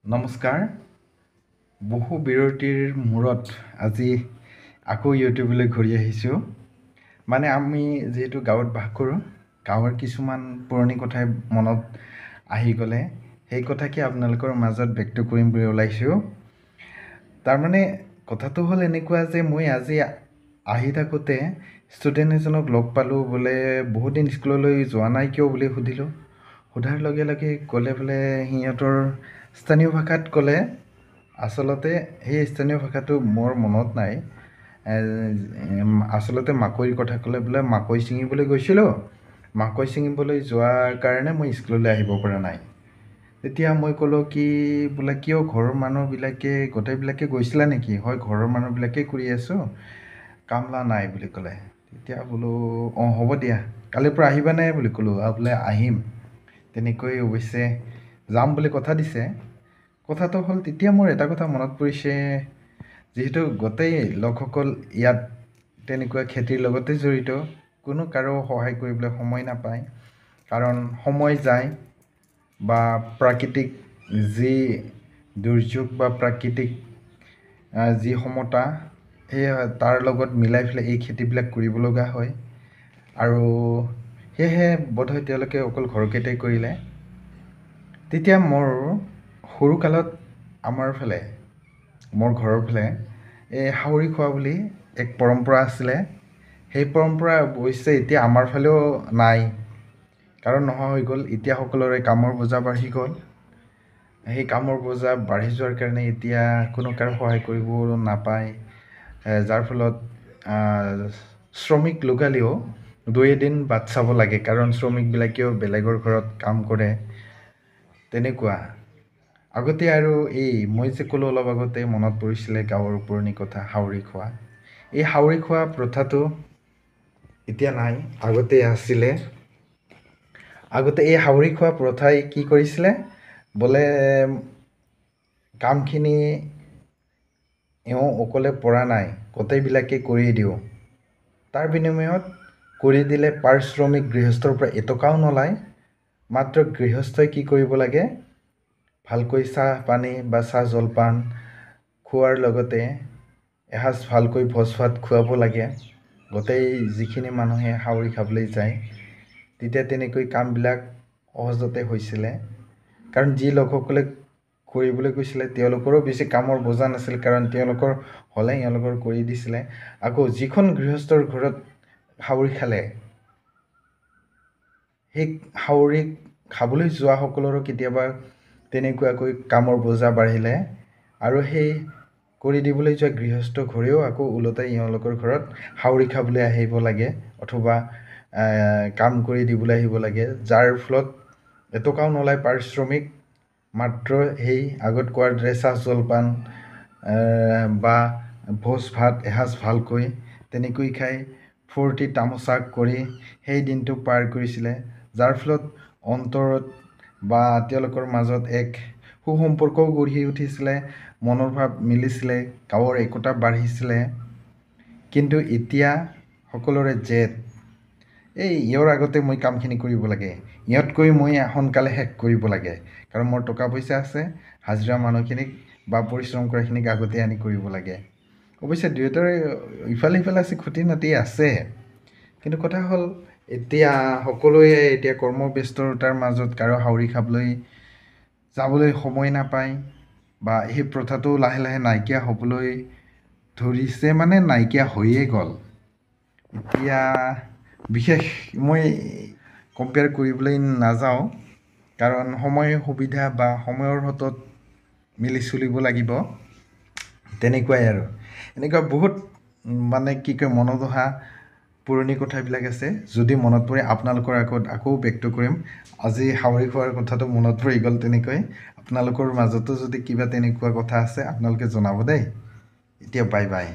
নমস্কাৰ। বহু বিৰতিৰ মূৰত আজি আকৌ ইউটিউবলৈ ঘূৰি আহিছোঁ। মানে আমি যিহেতু গাঁৱত বাস কৰোঁ, গাঁৱৰ কিছুমান পুৰণি কথাই মনত আহি গ'লে সেই কথাকে আপোনালোকৰ মাজত ব্যক্ত কৰিম বুলি ওলাইছোঁ। তাৰমানে কথাটো হ'ল এনেকুৱা যে মই আজি আহি থাকোঁতে ষ্টুডেণ্ট এজনক লগ পালোঁ। বোলে বহুত দিন স্কুললৈ যোৱা নাই কিয় বুলি সুধিলোঁ। সোধাৰ লগে লগে ক'লে বোলে সিহঁতৰ স্থানীয় ভাষাত ক'লে। আচলতে সেই স্থানীয় ভাষাটো মোৰ মনত নাই। আচলতে মাকৈৰ কথা ক'লে বোলে মাকৈ ছিঙিবলৈ গৈছিলোঁ, মাকৈ ছিঙিবলৈ যোৱাৰ কাৰণে মই স্কুললৈ আহিব পৰা নাই। তেতিয়া মই ক'লোঁ কি বোলে কিয় ঘৰৰ মানুহবিলাকে গোটেইবিলাকে গৈছিলা নেকি? হয়, ঘৰৰ মানুহবিলাকেই কৰি আছোঁ, কামলা নাই বুলি ক'লে। তেতিয়া বোলো অঁ হ'ব দিয়া, কালিৰ পৰা আহিবানে বুলি ক'লোঁ। বোলে আহিম। তেনেকৈ অৱশ্যে যাম বুলি কথা দিছে। কথাটো হ'ল তেতিয়া মোৰ এটা কথা মনত পৰিছে, যিহেতু গোটেই লোকসকল ইয়াত তেনেকুৱা খেতিৰ লগতে জড়িত, কোনো কাৰো সহায় কৰিবলৈ সময় নাপায়। কাৰণ সময় যায় বা প্ৰাকৃতিক যি দুৰ্যোগ বা প্ৰাকৃতিক যি সমতা, সেই তাৰ লগত মিলাই পেলাই এই খেতিবিলাক কৰিব লগা হয়। আৰু সেয়েহে বোধহয় তেওঁলোকে অকল ঘৰকেইটাই কৰিলে। তেতিয়া মোৰ সৰুকালত আমাৰ ফালে, মোৰ ঘৰৰ ফালে এই হাউৰি খোৱা বুলি এক পৰম্পৰা আছিলে। সেই পৰম্পৰা অৱশ্যে এতিয়া আমাৰ ফালেও নাই, কাৰণ নোহোৱা হৈ গ'ল। এতিয়া সকলোৰে কামৰ বোজা বাঢ়ি গ'ল। সেই কামৰ বোজা বাঢ়ি যোৱাৰ কাৰণে এতিয়া কোনো কাৰো সহায় কৰিব নাপায়। যাৰ ফলত শ্ৰমিক লগালেও 2 এদিন বাট চাব লাগে, কাৰণ শ্ৰমিকবিলাকেও বেলেগৰ ঘৰত কাম কৰে। তেনেকুৱা আগতে আৰু এই মই যে ক'লোঁ অলপ আগতে মনত পৰিছিলে গাঁৱৰ পুৰণি কথা, হাউৰি খোৱা। এই হাউৰি খোৱা প্ৰথাটো এতিয়া নাই, আগতে আছিলে। আগতে এই হাউৰি খোৱা প্ৰথাই কি কৰিছিলে, বোলে কামখিনি এওঁ অকলে পৰা নাই, গোটেইবিলাকে কৰি দিওঁ। তাৰ বিনিময়ত কৰি দিলে পাৰিশ্ৰমিক গৃহস্থৰ পৰা এটকাও নলয়। মাত্ৰ গৃহস্থই কি কৰিব লাগে, ভালকৈ চাহ পানী বা চাহ জলপান খোৱাৰ লগতে এসাঁজ ভালকৈ ভোজ ভাত খুৱাব লাগে গোটেই যিখিনি মানুহে হাউৰি খাবলৈ যায়। তেতিয়া তেনেকৈ কামবিলাক সহজতে হৈছিলে, কাৰণ যি লোকসকলে কৰিবলৈ গৈছিলে তেওঁলোকৰো বেছি কামৰ বোজা নাছিল, কাৰণ তেওঁলোকৰ হ'লে তেওঁলোকৰ কৰি দিছিলে। আকৌ যিখন গৃহস্থৰ ঘৰত হাউৰি খালে, সেই হাউৰি খাবলৈ যোৱাসকলৰো কেতিয়াবা তেনেকুৱাকৈ কামৰ বোজা বাঢ়িলে, আৰু সেই কৰি দিবলৈ যোৱা গৃহস্থ ঘৰেও আকৌ ওলোটাই এওঁলোকৰ ঘৰত হাউৰি খাবলৈ আহিব লাগে, অথবা কাম কৰি দিবলৈ আহিব লাগে। যাৰ ফলত এটকাও নলয় পাৰিশ্ৰমিক, মাত্ৰ সেই আগত কোৱাৰ দৰে চাহ জলপান বা ভোজ ভাত এসাঁজ ভালকৈ তেনেকৈ খাই ফূৰ্তি তামোচা কৰি সেই দিনটো পাৰ কৰিছিলে। যাৰ ফলত অন্তৰত বা তেওঁলোকৰ মাজত এক সুসম্পৰ্কও গঢ়ি উঠিছিলে, মনৰ ভাৱ মিলিছিলে, গাঁৱৰ একতা বাঢ়িছিলে। কিন্তু এতিয়া সকলোৰে জেদ, ইয়াৰ আগতে মই কামখিনি কৰিব লাগে, ইহঁতকৈ মই সোনকালে শেষ কৰিব লাগে, কাৰণ মোৰ টকা পইচা আছে, হাজিৰা মানুহখিনিক বা পৰিশ্ৰম কৰাখিনিক আগতে আনি কৰিব লাগে। অৱশ্যে দুয়োটাৰে ইফালে সিফালে আছে, খুটি নাটি আছে। কিন্তু কথা হ'ল এতিয়া সকলোৱে এতিয়া কৰ্মব্যস্ততাৰ মাজত কাৰো হাউৰি খাবলৈ যাবলৈ সময় নাপায়, বা সেই প্ৰথাটো লাহে লাহে নাইকিয়া হ'বলৈ ধৰিছে, মানে নাইকিয়া হৈয়ে গ'ল। এতিয়া বিশেষ মই কম্পেয়াৰ কৰিবলৈ নাযাওঁ, কাৰণ সময় সুবিধা বা সময়ৰ হাতত মিলি চলিব লাগিব। তেনেকুৱাই আৰু এনেকুৱা বহুত মানে কি কয় মনত অহা পুৰণি কথাবিলাক আছে। যদি মনত পৰে আপোনালোকৰ আগত আকৌ ব্যক্ত কৰিম। আজি হাউৰি খোৱাৰ কথাটো মনত পৰি গ'ল। তেনেকৈ আপোনালোকৰ মাজতো যদি কিবা তেনেকুৱা কথা আছে আপোনালোকে জনাব দেই। এতিয়া বাই বাই।